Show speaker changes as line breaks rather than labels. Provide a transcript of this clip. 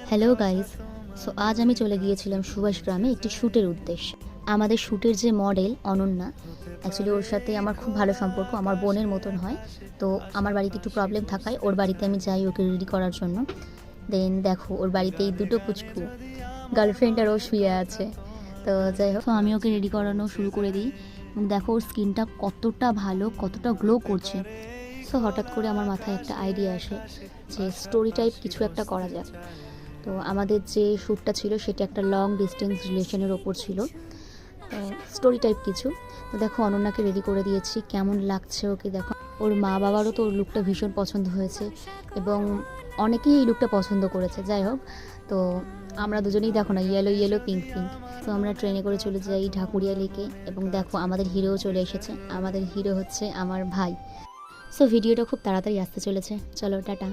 Hello guys. So আজ আমি চলে গিয়েছিলাম সুভাষ গ্রামে একটি শ্যুটের উদ্দেশ্যে। আমাদের শ্যুটের যে মডেল অনন্যা, অ্যাকচুয়ালি ওর সাথে আমার খুব ভালো সম্পর্ক, আমার বোনের মতন হয়। তো আমার বাড়িতে একটু প্রবলেম থাকায় ওর বাড়িতে আমি যাই ওকে রেডি করার জন্য। দেন দেখো ওর বাড়িতে এই দুটো পুচকু গার্লফ্রেন্ড আর ও শুয়ে আছে। তো যাই হোক, তো আমি ওকে রেডি করানো শুরু করে দিই এবং দেখো ওর স্কিনটা কতটা ভালো, কতটা গ্লো করছে। সো হঠাৎ করে আমার মাথায় একটা আইডিয়া আসে যে স্টোরি টাইপ কিছু একটা করা যাক। তো আমাদের যে শ্যুটটা ছিল সেটা একটা লং ডিস্টেন্স রিলেশনের ওপর ছিল, স্টোরি টাইপ কিছু। তো দেখো অনন্যাকে রেডি করে দিয়েছি, কেমন লাগছে ওকে দেখো। ওর মা বাবারও তো ওর লুকটা ভীষণ পছন্দ হয়েছে এবং অনেকেই এই লুকটা পছন্দ করেছে। যাই হোক, তো আমরা দুজনেই দেখো না ইয়েলো ইয়েলো পিঙ্ক পিঙ্ক। তো আমরা ট্রেনে করে চলে যাই ঢাকুরিয়া লেকে এবং দেখো আমাদের হিরোও চলে এসেছে। আমাদের হিরো হচ্ছে আমার ভাই। সো ভিডিওটা খুব তাড়াতাড়ি আসতে চলেছে, চলো টাটা।